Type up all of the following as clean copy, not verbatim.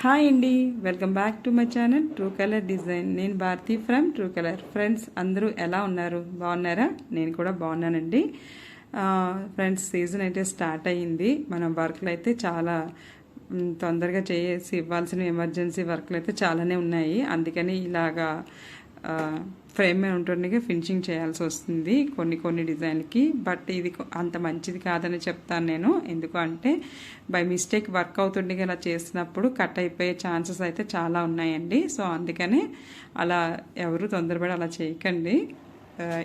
Hi అండి, welcome back to my channel true colour design. నేను Bharathi from true colour. Friends అందరూ ఎలా ఉన్నారు? బాగున్నారా? నేను కూడా బాగున్నానండి. ఫ్రెండ్స్, సీజన్ అయితే స్టార్ట్ అయ్యింది. మన వర్క్లు అయితే చాలా తొందరగా చేసి ఇవ్వాల్సిన ఎమర్జెన్సీ వర్క్లు అయితే చాలానే ఉన్నాయి. అందుకని ఇలాగా ఫ్రేమ్ మీద ఉంటుండగా ఫినిషింగ్ చేయాల్సి వస్తుంది కొన్ని డిజైన్కి. బట్ ఇది అంత మంచిది కాదని చెప్తాను నేను. ఎందుకు అంటే బై మిస్టేక్ వర్క్ అవుతుండగా ఇలా చేసినప్పుడు కట్ అయిపోయే ఛాన్సెస్ అయితే చాలా ఉన్నాయండి. సో అందుకని అలా ఎవరు తొందరపడి అలా చేయకండి.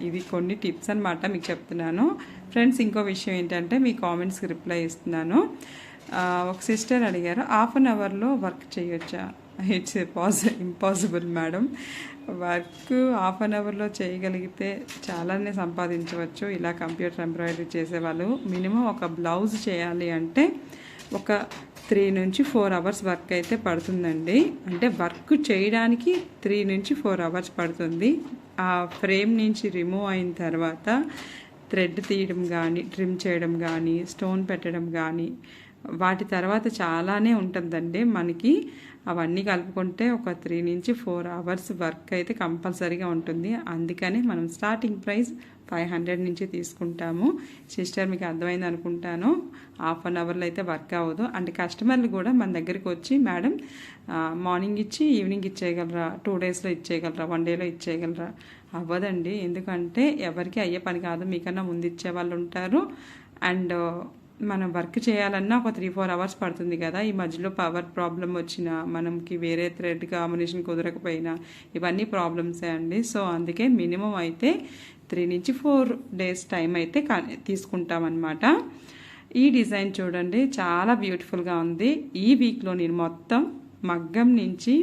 ఇది కొన్ని టిప్స్ అనమాట మీకు చెప్తున్నాను. ఫ్రెండ్స్, ఇంకో విషయం ఏంటంటే మీ కామెంట్స్కి రిప్లై ఇస్తున్నాను. ఒక సిస్టర్ అడిగారు, హాఫ్ అన్ అవర్లో వర్క్ చేయొచ్చా? It's impossible madam. Work half an అవర్లో చేయగలిగితే చాలానే సంపాదించవచ్చు. ఇలా కంప్యూటర్ ఎంబ్రాయిడరీ చేసేవాళ్ళు మినిమం ఒక బ్లౌజ్ చేయాలి అంటే ఒక 3 నుంచి 4 అవర్స్ వర్క్ అయితే పడుతుందండి. అంటే వర్క్ చేయడానికి 3 నుంచి 4 అవర్స్ పడుతుంది. ఆ ఫ్రేమ్ నుంచి రిమూవ్ అయిన తర్వాత థ్రెడ్ తీయడం కానీ, ట్రిమ్ చేయడం కానీ, స్టోన్ పెట్టడం కానీ, వాటి తర్వాత చాలానే ఉంటుందండి మనకి. అవన్నీ కలుపుకుంటే ఒక 3 నుంచి 4 అవర్స్ వర్క్ అయితే కంపల్సరీగా ఉంటుంది. అందుకని మనం స్టార్టింగ్ ప్రైస్ 500 నుంచి తీసుకుంటాము. సిస్టర్, మీకు అర్థమైంది అనుకుంటాను. హాఫ్ అన్ అవర్లో అయితే వర్క్ అవ్వదు. అంటే కస్టమర్లు కూడా మన దగ్గరికి వచ్చి, మేడం మార్నింగ్ ఇచ్చి ఈవినింగ్ ఇచ్చేయగలరా, 2 డేస్లో ఇచ్చేయగలరా, 1 డేలో ఇచ్చేయగలరా? అవ్వదండి. ఎందుకంటే ఎవరికి అయ్యే పని కాదు. మీకన్నా ముందు ఇచ్చే వాళ్ళు ఉంటారు. అండ్ మనం వర్క్ చేయాలన్నా ఒక 3-4 అవర్స్ పడుతుంది కదా. ఈ మధ్యలో పవర్ ప్రాబ్లం వచ్చినా, మనకి వేరే థ్రెడ్ కాంబినేషన్ కుదరకపోయినా, ఇవన్నీ ప్రాబ్లమ్సే అండి. సో అందుకే మినిమం అయితే 3 నుంచి 4 డేస్ టైం అయితే తీసుకుంటామన్నమాట. ఈ డిజైన్ చూడండి, చాలా బ్యూటిఫుల్గా ఉంది. ఈ వీక్లో నేను మొత్తం మగ్గం నుంచి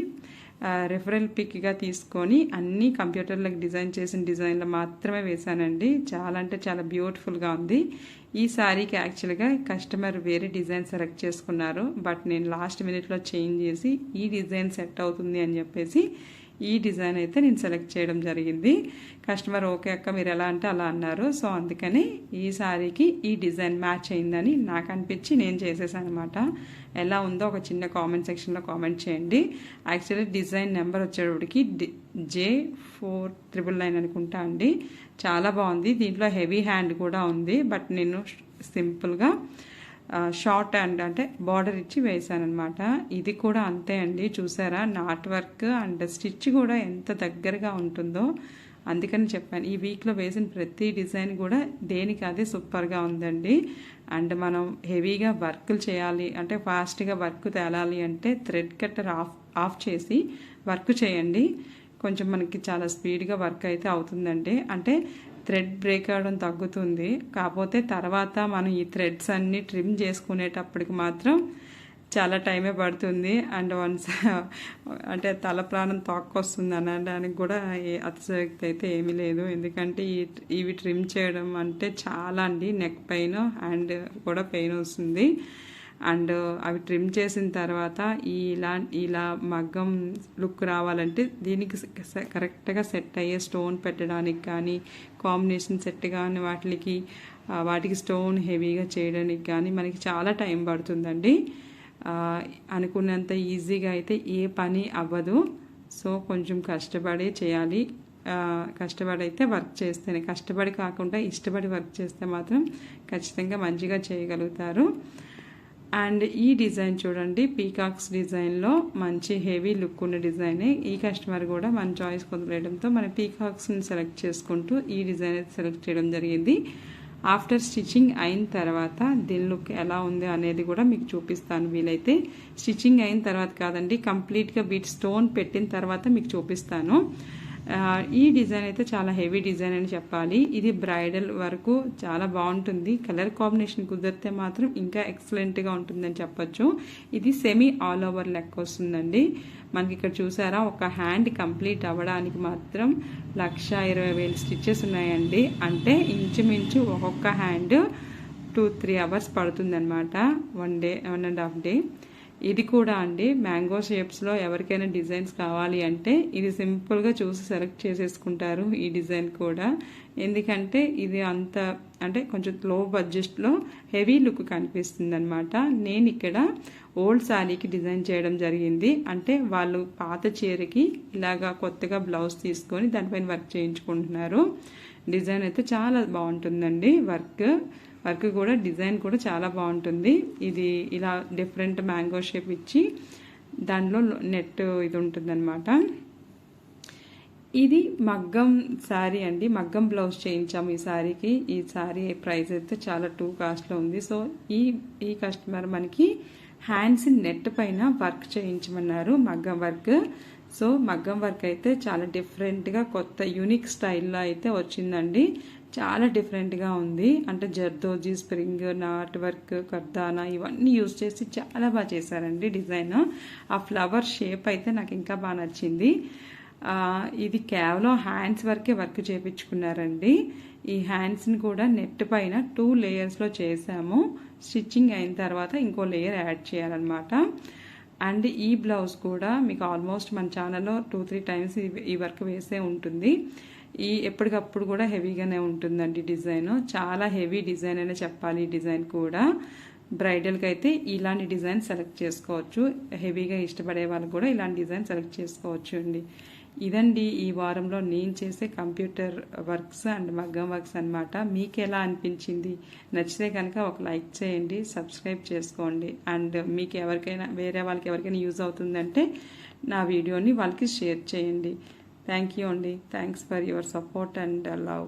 రెఫరల్ పిక్గా తీసుకొని అన్ని కంప్యూటర్లకు డిజైన్ చేసిన డిజైన్లు మాత్రమే వేశానండి. చాలా అంటే చాలా బ్యూటిఫుల్గా ఉంది. ఈ శారీకి యాక్చువల్గా కస్టమర్ వేరే డిజైన్ సెలెక్ట్ చేసుకున్నారు. బట్ నేను లాస్ట్ మినిట్లో చేంజ్ చేసి ఈ డిజైన్ సెట్ అవుతుంది అని చెప్పేసి ఈ డిజైన్ అయితే నేను సెలెక్ట్ చేయడం జరిగింది. కస్టమర్ ఓకే అక్క మీరు ఎలా అంటే అలా అన్నారు. సో అందుకని ఈ శారీకి ఈ డిజైన్ మ్యాచ్ అయిందని నాకు అనిపించి నేను చేసేసాను అనమాట. ఎలా ఉందో ఒక చిన్న కామెంట్ సెక్షన్లో కామెంట్ చేయండి. యాక్చువల్లీ డిజైన్ నెంబర్ వచ్చేటప్పటికి J4999 అనుకుంటా అండి. చాలా బాగుంది. దీంట్లో హెవీ హ్యాండ్ కూడా ఉంది. బట్ నేను సింపుల్గా షార్ట్ హ్యాండ్ అంటే బార్డర్ ఇచ్చి వేసానమాట. ఇది కూడా అంతే అండి. చూసారా నాట్ వర్క్ అండ్ స్టిచ్ కూడా ఎంత దగ్గరగా ఉంటుందో. అందుకని చెప్పాను, ఈ వీక్లో వేసిన ప్రతి డిజైన్ కూడా దేనికి అదే సూపర్గా ఉందండి. అండ్ మనం హెవీగా వర్క్లు చేయాలి అంటే, ఫాస్ట్గా వర్క్ తేలాలి అంటే థ్రెడ్ కట్టర్ ఆఫ్ చేసి వర్క్ చేయండి. కొంచెం మనకి చాలా స్పీడ్గా వర్క్ అయితే అవుతుందండి. అంటే థ్రెడ్ బ్రేక్ అవ్వడం తగ్గుతుంది. కాకపోతే తర్వాత మనం ఈ థ్రెడ్స్ అన్నీ ట్రిమ్ చేసుకునేటప్పటికి మాత్రం చాలా టైమే పడుతుంది. అండ్ వన్స్ అంటే తల ప్రాణం తోక్కొస్తుంది అనడానికి కూడా అతిశయోక్తి అయితే ఏమీ లేదు. ఎందుకంటే ఇవి ట్రిమ్ చేయడం అంటే చాలా అండి. నెక్ పెయిన్, హ్యాండ్ కూడా పెయిన్ వస్తుంది. అండ్ అవి ట్రిమ్ చేసిన తర్వాత ఇలా మగ్గం లుక్ రావాలంటే దీనికి కరెక్ట్గా సెట్ అయ్యే స్టోన్ పెట్టడానికి కానీ, కాంబినేషన్ సెట్ కానీ వాటికి స్టోన్ హెవీగా చేయడానికి కానీ మనకి చాలా టైం పడుతుందండి. అనుకున్నంత ఈజీగా అయితే ఏ పని అవ్వదు. సో కొంచెం కష్టపడి చేయాలి. కష్టపడి అయితే వర్క్ చేస్తేనే, కష్టపడి కాకుండా ఇష్టపడి వర్క్ చేస్తే మాత్రం ఖచ్చితంగా మంచిగా చేయగలుగుతారు. అండ్ ఈ డిజైన్ చూడండి, పీకాక్స్ డిజైన్లో మంచి హెవీ లుక్ ఉన్న డిజైనే. ఈ కస్టమర్ కూడా మన చాయిస్ కుదరడంతో మన పీకాక్స్ని సెలెక్ట్ చేసుకుంటూ ఈ డిజైన్ అయితే సెలెక్ట్ చేయడం జరిగింది. ఆఫ్టర్ స్టిచ్చింగ్ అయిన తర్వాత దీని లుక్ ఎలా ఉంది అనేది కూడా మీకు చూపిస్తాను. వీలైతే స్టిచ్చింగ్ అయిన తర్వాత కాదండి, కంప్లీట్గా వీటి స్టోన్ పెట్టిన తర్వాత మీకు చూపిస్తాను. ఈ డిజైన్ అయితే చాలా హెవీ డిజైన్ అని చెప్పాలి. ఇది బ్రైడల్ వరకు చాలా బాగుంటుంది. కలర్ కాంబినేషన్ కుదిరితే మాత్రం ఇంకా ఎక్సలెంట్గా ఉంటుందని చెప్పొచ్చు. ఇది సెమీ ఆల్ ఓవర్ లెక్క వస్తుందండి. మనకి ఇక్కడ చూసారా, ఒక హ్యాండ్ కంప్లీట్ అవ్వడానికి మాత్రం 1,20,000 స్టిచ్చెస్ ఉన్నాయండి. అంటే ఇంచుమించు ఒక్కొక్క హ్యాండ్ 2-3 అవర్స్ పడుతుందన్నమాట. 1.5 డే. ఇది కూడా అండి మ్యాంగో షేప్స్లో ఎవరికైనా డిజైన్స్ కావాలి అంటే ఇది సింపుల్గా చూసి సెలెక్ట్ చేసేసుకుంటారు ఈ డిజైన్ కూడా. ఎందుకంటే ఇది అంత అంటే కొంచెం లో బడ్జెట్లో హెవీ లుక్ కనిపిస్తుంది అనమాట. నేను ఇక్కడ ఓల్డ్ శారీకి డిజైన్ చేయడం జరిగింది. అంటే వాళ్ళు పాత చీరకి ఇలాగా కొత్తగా బ్లౌజ్ తీసుకొని దానిపైన వర్క్ చేయించుకుంటున్నారు. డిజైన్ అయితే చాలా బాగుంటుందండి. వర్క్ కూడా డిజైన్ కూడా చాలా బాగుంటుంది. ఇది ఇలా డిఫరెంట్ మ్యాంగో షేప్ ఇచ్చి దానిలో నెట్ ఇది ఉంటుందన్నమాట. ఇది మగ్గం శారీ అండి, మగ్గం బ్లౌజ్ చేయించాము ఈ శారీకి. ఈ శారీ ప్రైస్ అయితే చాలా టూ కాస్ట్లో ఉంది. సో ఈ కస్టమర్ మనకి హ్యాండ్స్ నెట్ పైన వర్క్ చేయించమన్నారు, మగ్గం వర్క్. సో మగ్గం వర్క్ అయితే చాలా డిఫరెంట్గా కొత్త యూనిక్ స్టైల్లో అయితే వచ్చిందండి. చాలా డిఫరెంట్గా ఉంది. అంటే జర్దోజీ, స్ప్రింగ్, నాట్ వర్క్, కర్దానా ఇవన్నీ యూజ్ చేసి చాలా బాగా చేశారండి డిజైన్. ఆ ఫ్లవర్ షేప్ అయితే నాకు ఇంకా బాగా నచ్చింది. ఇది కేవలం హ్యాండ్స్ వరకే వర్క్ చేయించుకున్నారండి. ఈ హ్యాండ్స్ని కూడా నెట్ పైన 2 లేయర్స్లో చేసాము. స్టిచ్చింగ్ అయిన తర్వాత ఇంకో లేయర్ యాడ్ చేయాలన్నమాట. అండ్ ఈ బ్లౌజ్ కూడా మీకు ఆల్మోస్ట్ మన ఛానల్లో 2-3 టైమ్స్ ఈ వర్క్ వేసే ఉంటుంది. ఎప్పటికప్పుడు కూడా హెవీగానే ఉంటుందండి డిజైన్. చాలా హెవీ డిజైన్ అనే చెప్పాలి. ఈ డిజైన్ కూడా బ్రైడల్కి అయితే ఇలాంటి డిజైన్ సెలెక్ట్ చేసుకోవచ్చు. హెవీగా ఇష్టపడే వాళ్ళు కూడా ఇలాంటి డిజైన్ సెలెక్ట్ చేసుకోవచ్చు అండి. ఇదండి ఈ వారంలో నేను చేసే కంప్యూటర్ వర్క్స్ అండ్ మగ్గం వర్క్స్ అనమాట. మీకు ఎలా అనిపించింది? నచ్చితే కనుక ఒక లైక్ చేయండి, సబ్స్క్రైబ్ చేసుకోండి. అండ్ మీకు ఎవరికైనా వేరే వాళ్ళకి ఎవరికైనా యూజ్ అవుతుందంటే నా వీడియోని వాళ్ళకి షేర్ చేయండి. థ్యాంక్ యూ అండి. Thanks for your support and love.